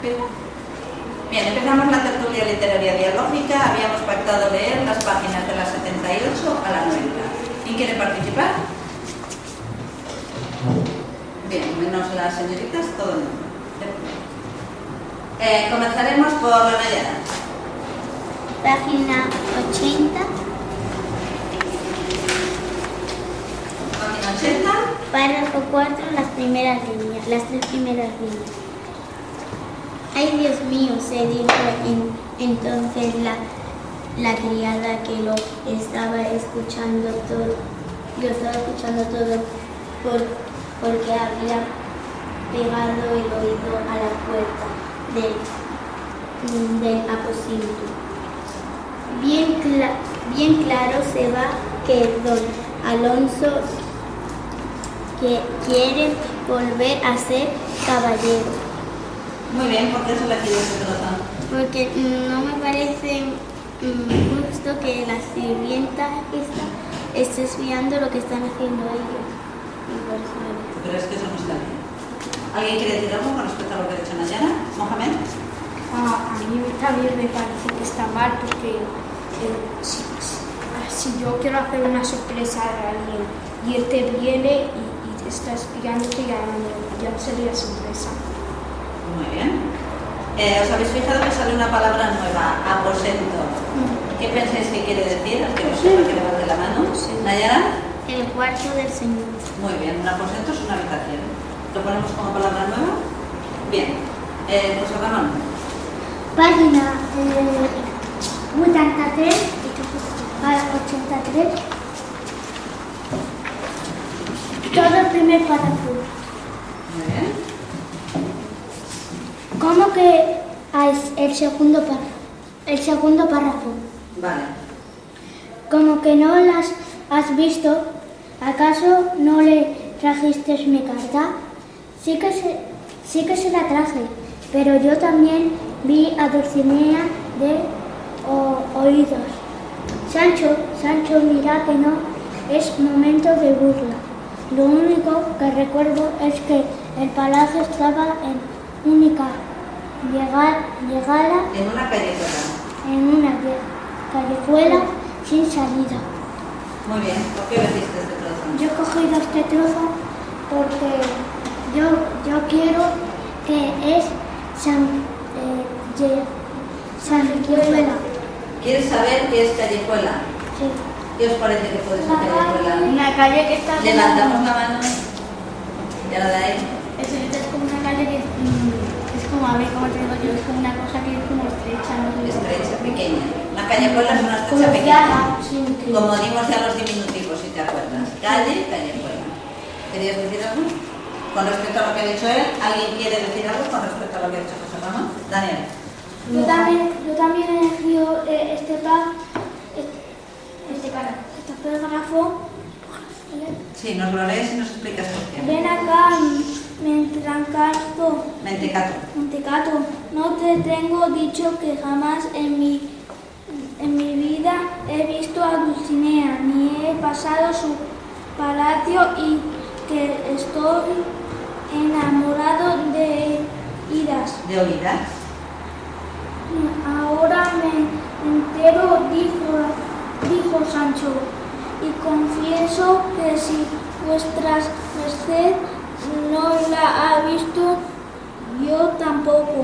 Bien, empezamos la tertulia literaria dialógica. Habíamos pactado leer las páginas de la 78 a la 90. ¿Quién quiere participar? Bien, menos las señoritas, todo el mundo. Comenzaremos por la Nayara. Página 80. Página 80. Párrafo 4, las tres primeras líneas. Ay, Dios mío, se dijo entonces la criada que lo estaba escuchando todo. Porque había pegado el oído a la puerta del aposento. Bien claro se va que don Alonso quiere volver a ser caballero. Muy bien, ¿por qué se la quiere ese trozo? Porque no me parece justo que la sirvienta esté espiando lo que están haciendo ellos. Pero es que eso no está bien. ¿Alguien quiere decir algo con respecto a lo que ha dicho Nayara? ¿Mohamed? A mí también me parece que está mal porque si yo quiero hacer una sorpresa a alguien y él te viene y te está espiándote, ya sería sorpresa. Muy bien. ¿Os habéis fijado que sale una palabra nueva? Aposento. ¿Qué pensáis que quiere decir? Al que no sepa, que levante la mano. ¿Nayara? El cuarto del Señor. Muy bien, un aposento es una habitación. ¿Lo ponemos como palabra nueva? Bien. José Ramón. Página 83 a 83. Todo el primer párrafo. Muy bien. ¿Cómo que es el segundo párrafo? El segundo párrafo. Vale. Como que no las has visto, ¿acaso no le trajiste mi carta? Sí que se la traje, pero yo también vi a Dulcinea de oídos. Sancho, mira que no es momento de burla. Lo único que recuerdo es que el palacio estaba en única llegada En una callejuela. en una callejuela sin salida. Muy bien. ¿Por qué elegiste este trozo? Yo he cogido este trozo porque yo quiero que es Callejuela. ¿Quieres saber qué es callejuela? Sí. ¿Qué os parece que puede ser callejuela? Una calle que está... Levantamos la mano. Ya la de ahí. Es como una calle que es como, a ver, ¿cómo te digo yo? Es como una cosa que es como estrecha, ¿no? Estrecha, pequeña. Una callejuela es una Como estrecha pequeña. sí. Como dimos ya los diminutivos, si te acuerdas. Calle, callejuela. ¿Querías decir algo? Con respecto a lo que ha dicho él, ¿alguien quiere decir algo con respecto a lo que ha dicho José Ramón? Daniel. Yo también he elegido este párrafo. Sí, nos lo lees y nos explicas por qué. Ven acá, Mentecato. No te tengo dicho que jamás en mi vida he visto a Dulcinea, ni he pasado su palacio y que estoy enamorado de Idas. ¿De oídas? Ahora me entero, dijo Sancho, y confieso que si vuestras merced no la ha visto, yo tampoco.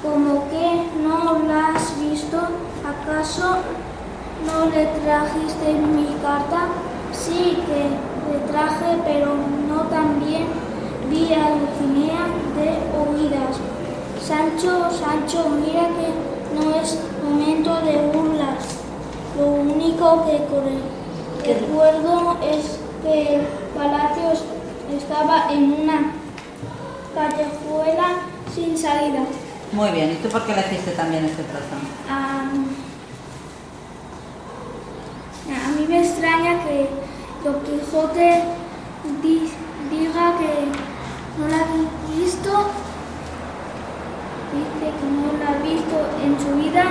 ¿Cómo que no la has visto? ¿Acaso no le trajiste mi carta? Sí que le traje, pero no también vi a Dulcinea de oídas. Sancho, mira que no es momento de burlas. Lo único que recuerdo es que el palacio estaba en una callejuela sin salida. Muy bien. ¿Y tú por qué elegiste también este trozo? A mí me extraña que Don Quijote diga que no la ha visto. Dice que no la ha visto en su vida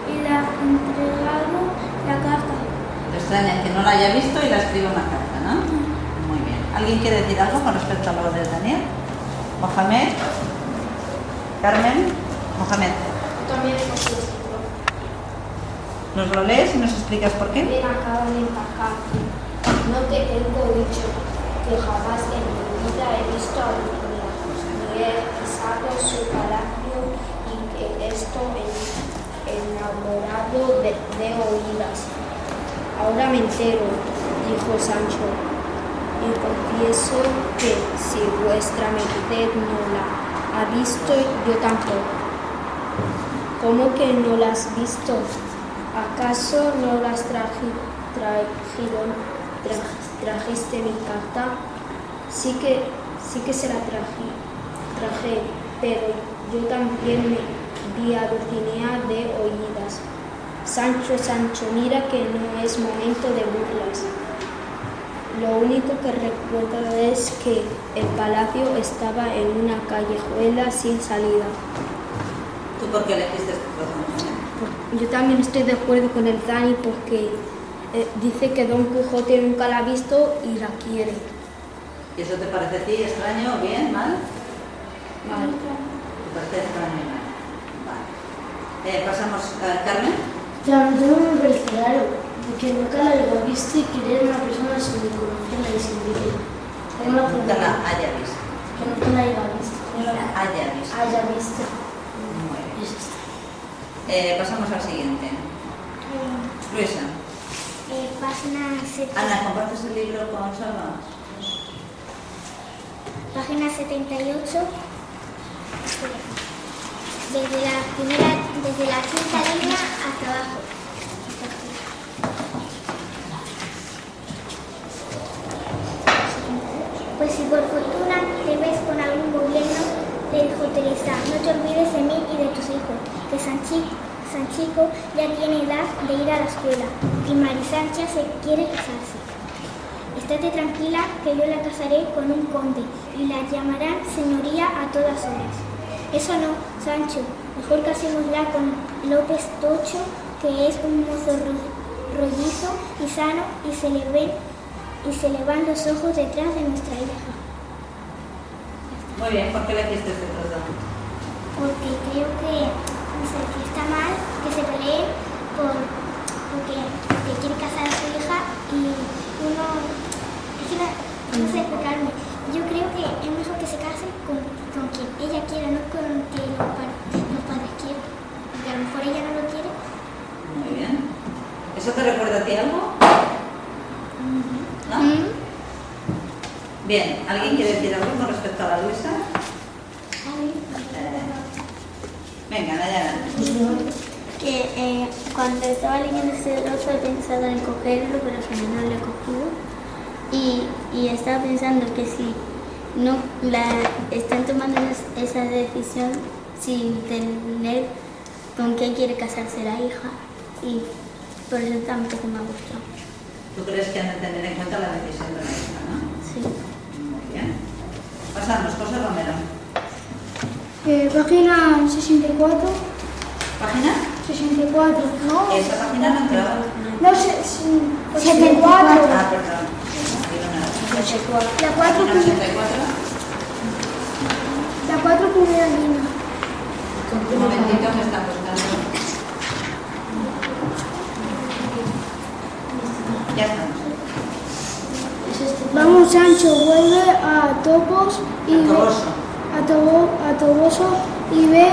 y le ha entregado la carta. Te extraña que no la haya visto y la escriba una carta, ¿no? Muy bien. ¿Alguien quiere decir algo con respecto a lo de Daniel? Mohamed. Carmen, Mohamed. Yo también he cogido este libro. ¿Nos lo lees y nos explicas por qué? Ven acá de empacar. No te tengo dicho que jamás en mi vida he visto a Virginia, ni he pisado su palacio y que estoy enamorado de oídas. Ahora me entero, dijo Sancho, y confieso que si vuestra merced no la ha visto, yo tampoco. ¿Cómo que no la has visto? ¿Acaso no las trajiste mi carta? Sí que se la traje, pero yo también me vi a Dulcinea de oídas. Sancho, Sancho, mira que no es momento de burlas. Lo único que recuerdo es que el palacio estaba en una callejuela sin salida. ¿Tú por qué elegiste este trozo? Yo también estoy de acuerdo con el Dani porque dice que Don Quijote nunca la ha visto y la quiere. ¿Y eso te parece a ti extraño, bien, mal? Mal. ¿Te parece extraño y mal? Vale. Pasamos a Carmen. Claro, no me parece raro, porque nunca la haya visto y querer a una persona sin conocerla y sin vivir. Nunca la haya visto. Que nunca la haya visto. Haya visto. Haya visto. Muy bien. Eso está. Pasamos al siguiente. Luisa. Página 7. Ana, ¿compartes el libro con Salva? Página 78. Desde la quinta línea hasta abajo. Pues si por fortuna te ves con algún gobierno, le dijo Teresa, no te olvides de mí y de tus hijos, que Sanchico ya tiene edad de ir a la escuela y Marisancha se quiere casarse. Estate tranquila que yo la casaré con un conde y la llamarán señoría a todas horas. Eso no, Sancho, mejor casémosla con López Tocho, que es un mozo rollizo y sano y se le van los ojos detrás de nuestra hija. Muy bien, ¿por qué elegiste este trozo? Porque creo que, no sé, que está mal que se peleen porque quiere casar a su hija y uno, es que no sé explicarme. Yo creo que es mejor que se case con quien ella quiera, no con que los padres quieran. Porque a lo mejor ella no lo quiere. Muy bien. ¿Eso te recuerda a ti algo? ¿No? Bien, ¿alguien quiere decir algo con respecto a la Luisa? Venga, Nayara. Que cuando estaba leyendo este trozo he pensado en cogerlo, pero al final no lo he cogido. Y estaba pensando que si no están tomando esa decisión sin tener con quién quiere casarse la hija, y por eso tampoco me ha gustado. ¿Tú crees que han de tener en cuenta la decisión de la hija, no? Sí. Muy bien. Pasamos, José Romero. Página 64. ¿Página? 64, ¿no? Esa página no entraba. No, 74. Ah, perdón. La 4 Página 84. La 4 primera línea. Un momentito que está buscando. Ya estamos. Vamos, Sancho, vuelve a Topos y ve Toboso. a Toboso y ve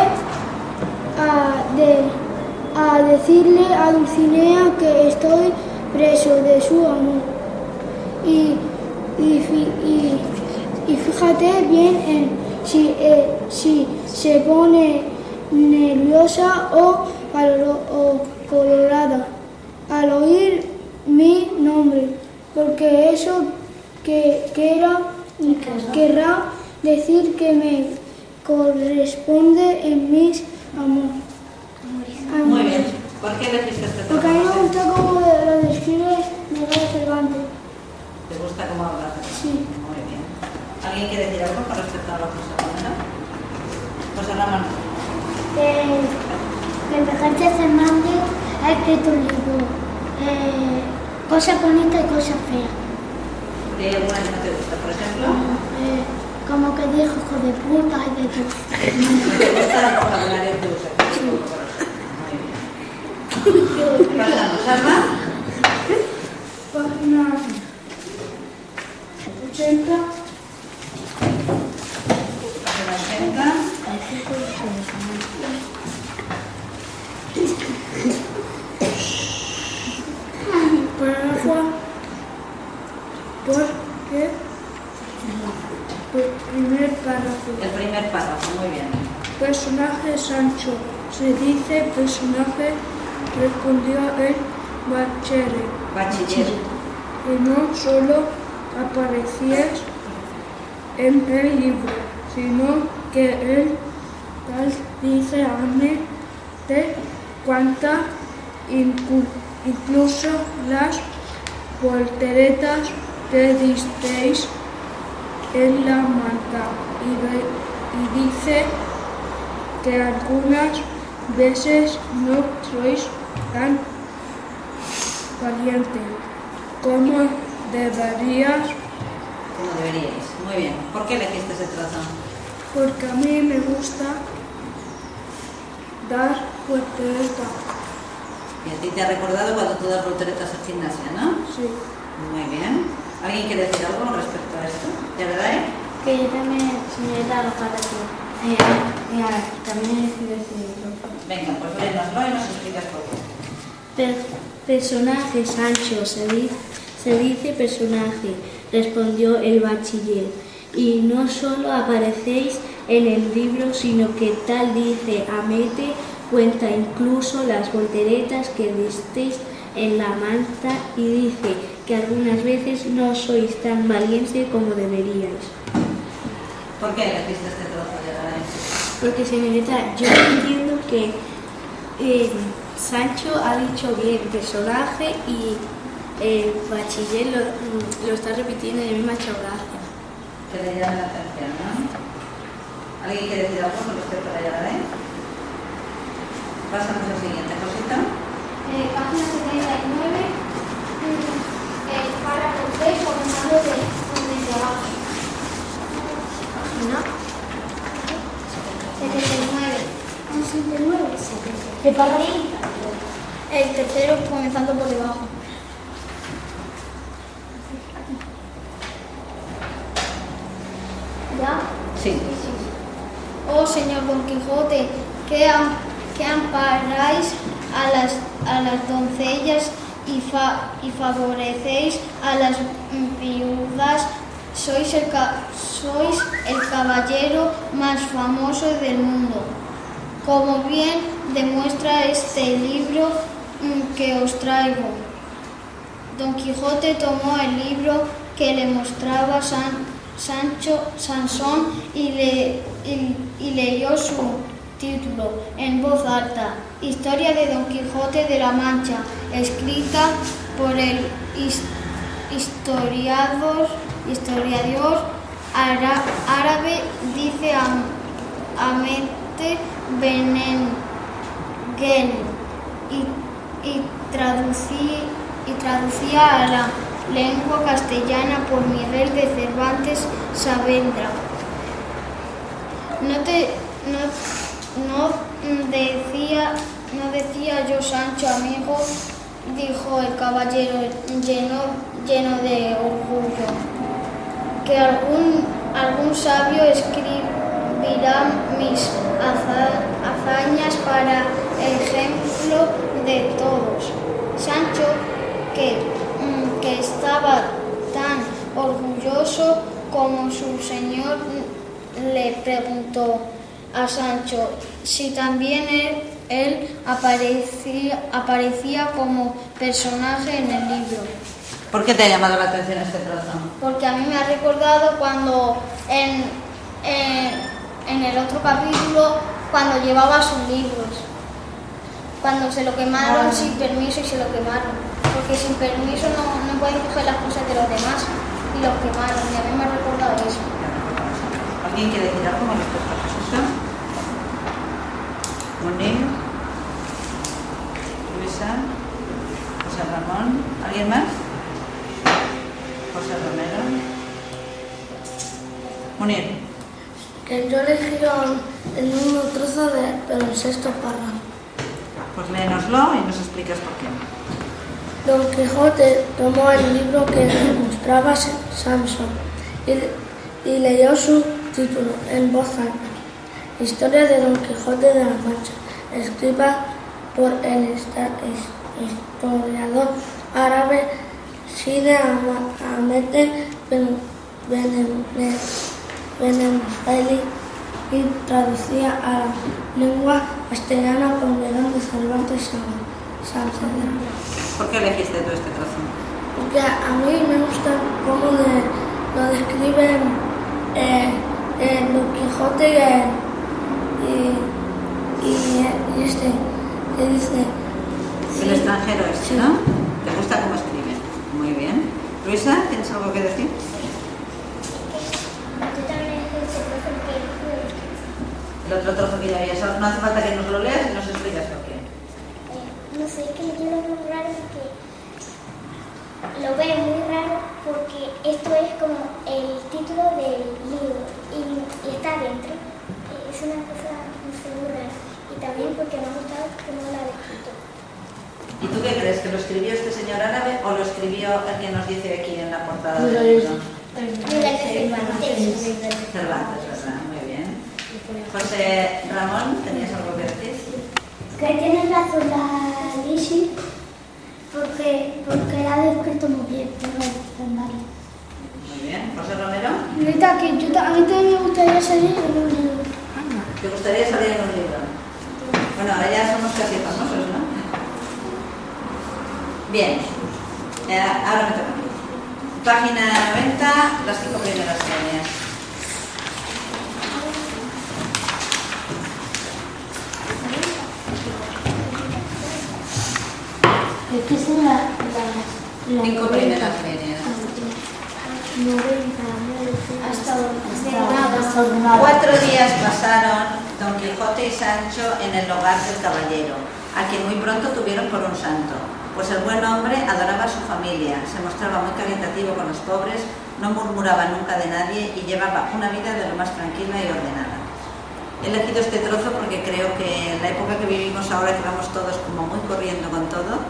a decirle a Dulcinea que estoy preso de su amor. Y fíjate bien en si se pone nerviosa o colorada al oír mi nombre, porque eso querrá decir que me corresponde en mis amores. Muy bien. ¿Por qué elegiste este trozo? Porque a mí me gusta cómo lo describe Miguel Cervantes. ¿Te gusta cómo hablas? Sí. Muy bien. ¿Alguien quiere decir algo con respecto a lo que José Romero? José Ramón. Que el Miguel Cervantes ha escrito un libro, cosas bonitas y cosas feas. ¿Hay alguna que no te gusta, por ejemplo? Como que dijo hijo de puta y de todo. ¿Te gusta el vocabulario que usas? Muy bien. Pasamos, Alba. Página 80. Página 80. Párrafo. ¿Por qué? Primer párrafo. El primer párrafo, muy bien. Personaje Sancho. Se dice personaje, respondió el Bachiller. que no solo aparecías en el libro, sino que él tal dice ame de cuanta incluso las volteretas que disteis en la manta y dice que algunas veces no sois tan valiente como deberíais. Como deberíais. Muy bien. ¿Por qué elegiste ese trozo? Porque a mí me gusta dar voltereta. Y a ti te ha recordado cuando tú das volteretas en gimnasia, ¿no? Sí. Muy bien. ¿Alguien quiere decir algo con respecto a esto? ¿De verdad? Que yo también me he dado para que también he decidido escribirlo. Venga, pues léenoslo y nos explicas por qué. Personaje Sancho, se dice personaje, respondió el bachiller, y no solo aparecéis en el libro, sino que tal dice Amete cuenta incluso las volteretas que disteis en la manta y dice que algunas veces no sois tan valiente como deberíais. ¿Por qué elegiste este trozo de verdad? Porque señorita, yo entiendo que Sancho ha dicho bien personaje y el bachiller lo está repitiendo y a mí me ha hecho gracia. Que le llame la atención, ¿no? ¿Alguien quiere decir algo con respecto a ella? Pasamos a la siguiente cosita. Página 79, párrafo 3, comenzando desde abajo. ¿No? 79. ¿Qué párrafo? El tercero comenzando por debajo. ¿Ya? Sí. Oh señor Don Quijote, que amparáis a las doncellas y favorecéis a las viudas, sois el caballero más famoso del mundo. Como bien demuestra este libro que os traigo. Don Quijote tomó el libro que le mostraba Sansón y leyó su título en voz alta: Historia de Don Quijote de la Mancha, escrita por el historiador árabe, dice Amete Benengeli, y traducía a la lengua castellana por Miguel de Cervantes Saavedra. No decía yo, Sancho, amigo, dijo el caballero lleno de orgullo, que algún sabio escribirá mis hazañas para ejemplo de todos. Sancho, que estaba tan orgulloso como su señor, le preguntó a Sancho si también él aparecía como personaje en el libro. ¿Por qué te ha llamado la atención este trozo? Porque a mí me ha recordado cuando en el otro capítulo, cuando llevaba sus libros, cuando se lo quemaron sin permiso y se lo quemaron, porque sin permiso no pueden coger las cosas de los demás y los quemaron, y a mí me ha recordado eso. ¿Alguien quiere decir algo con respecto a esto? Munir, Luisa, José Ramón, ¿alguien más? José Romero. Munir. yo elegí el mismo trozo pero el sexto párrafo. Pues léenoslo y nos explicas por qué. Don Quijote tomó el libro que le mostraba Samson y leyó su título en voz alta. Historia de Don Quijote de la Mancha, escrita por el historiador árabe Side Hamete Benengeli y traducida a la lengua castellana por León de Cervantes Saavedra. ¿Por qué elegiste tú este trozo? Porque a mí me gusta cómo lo describen Don Quijote y este, que dice... El extranjero este, ¿no? ¿Te gusta cómo escribe? Muy bien. Luisa, ¿tienes algo que decir? El otro trozo que ya habías... No hace falta que nos lo leas y nos explicas por qué. No sé, que yo lo veo raro porque lo veo muy raro porque esto es como el título del libro y está dentro. Es una cosa no sé, muy rara. Y también porque me ha gustado cómo lo ha escrito. ¿Y tú qué crees? ¿Que lo escribió este señor árabe o lo escribió el que nos dice aquí en la portada del libro? Cervantes, ¿verdad? Muy bien. José Ramón, ¿tenías algo que decir? Que tiene razón la Lisi porque la ha descrito muy bien. Muy bien. José Romero, Ahorita que a mí también me gustaría salir en un libro. ¿te gustaría salir en un libro? Bueno, ahora ya somos casi famosos, ¿no? Bien. Ahora me toca a mí. Página 90, las 5 primeras líneas. ¿Qué son las 5 primeras líneas. hasta 4 días pasaron Don Quijote y Sancho en el hogar del caballero, a quien muy pronto tuvieron por un santo, pues el buen hombre adoraba a su familia, se mostraba muy caritativo con los pobres, no murmuraba nunca de nadie y llevaba una vida de lo más tranquila y ordenada. He elegido este trozo porque creo que en la época que vivimos ahora, que vamos todos como muy corriendo con todo,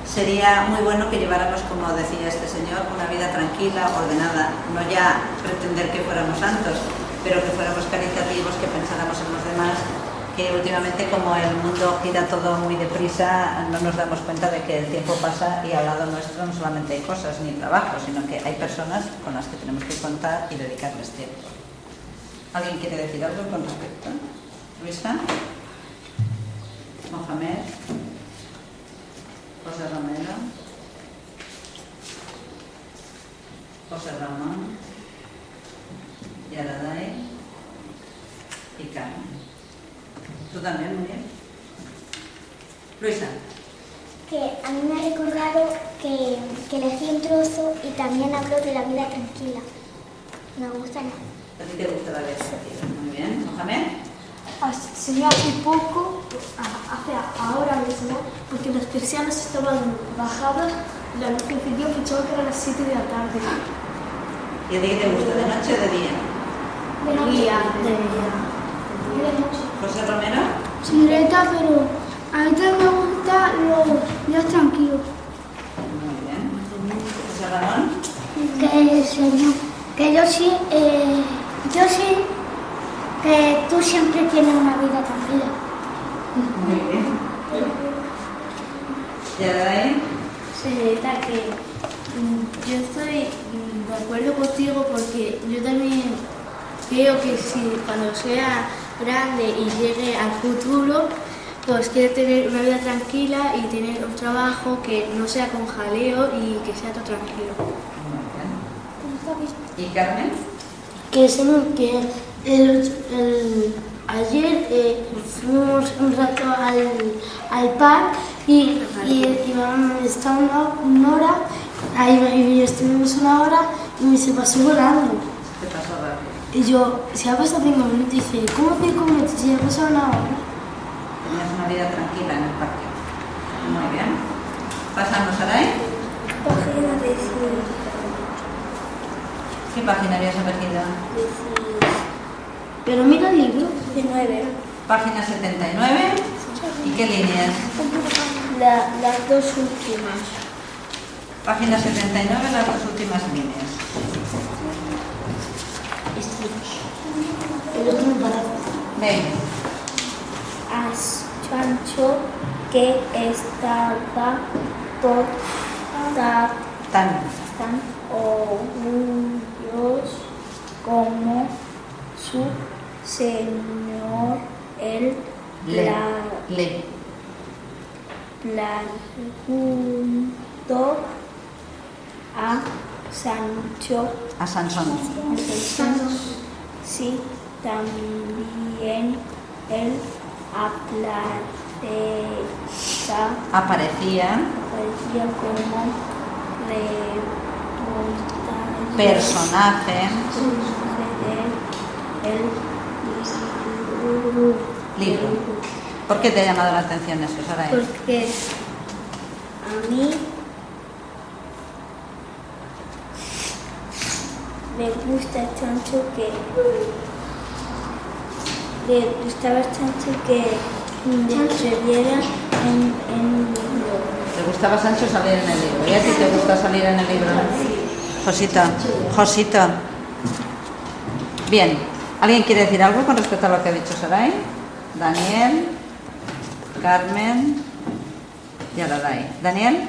sería muy bueno que lleváramos, como decía este señor, una vida tranquila, ordenada, no ya pretender que fuéramos santos, pero que fuéramos caritativos, que pensáramos en los demás, que últimamente como el mundo gira todo muy deprisa, no nos damos cuenta de que el tiempo pasa y al lado nuestro no solamente hay cosas ni trabajo, sino que hay personas con las que tenemos que contar y dedicarles tiempo. ¿Alguien quiere decir algo con respecto? ¿Luisa? ¿Mohamed? José Romero, José Ramón, Yaraday y Carmen. ¿Tú también, muy bien? Luisa. Que a mí me ha recordado que elegí un trozo y también hablo de la vida tranquila. Me gusta más. ¿A ti te gusta la vida tranquila? Muy bien. ¿Mohamed? Sería hace poco, ahora mismo, porque las persianas estaban bajadas, la luz impidió que echaba que eran las 7 de la tarde. ¿Y a ti qué te gusta, de noche o de día? De noche. ¿José Romero? Señorita, pero a mí también me gusta los tranquilos. Muy bien. ¿José Ramón? Que yo sí, que tú siempre tienes una vida tranquila. Muy bien. ¿Yaraday? Señorita, que yo estoy de acuerdo contigo porque yo también creo que si cuando sea grande y llegue al futuro, pues quiero tener una vida tranquila y tener un trabajo que no sea con jaleo y que sea todo tranquilo. Muy bien. ¿Y Carmen? Que ayer fuimos un rato al parque y estábamos una hora, ahí estuvimos una hora y se pasó volando. ¿Qué pasó rápido? Y yo, si ha pasado 5 minutos, dice, ¿cómo 5 minutos? Si ha pasado una hora. Tenías una vida tranquila en el parque. Muy bien. Pasamos, Saray. Página 16. ¿Qué página habías elegido? Pero mira el libro. 19. Página 79. ¿Y qué líneas? Las dos últimas. Página 79, las dos últimas líneas. El último párrafo. Ven. A Sancho que estaba Tan. tan orgulloso como su señor el Le. preguntó a Sancho A Sansón. si también él Aparecía aparecía como personaje. El Libro. ¿Por qué te ha llamado la atención eso, Saray? porque a mí me gusta tanto que le gustaba tanto que escribiera en un libro. ¿Te gustaba Sancho salir en el libro? ¿Y a ti te gusta salir en el libro? Josito. Bien. ¿Alguien quiere decir algo con respecto a lo que ha dicho Saray? Daniel, Carmen y Araday. ¿Daniel?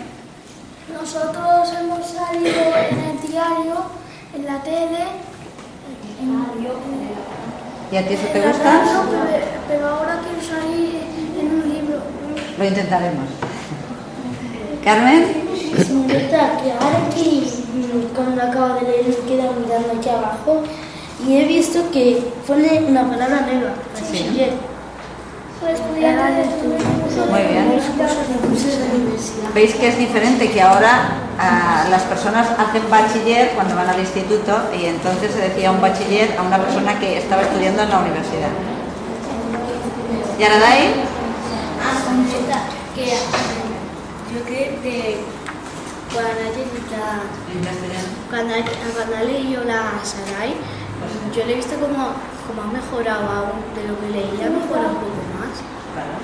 Nosotros hemos salido en el diario, en la tele, ¿Y a ti eso te en la gusta? radio, pero ahora quiero salir en un libro. Lo intentaremos. ¿Carmen? Se me nota que ahora que cuando acabo de leer me queda mirando aquí abajo y he visto que pone una palabra nueva. Sí. Soy estudiante Muy bien. ¿Veis que es diferente? Que ahora las personas hacen bachiller cuando van al instituto y entonces se decía un bachiller a una persona que estaba estudiando en la universidad. ¿Y Araday? Que yo creo que cuando leí la Saray, yo le he visto como ha mejorado aún de lo que leía, mejora un poco más. Claro.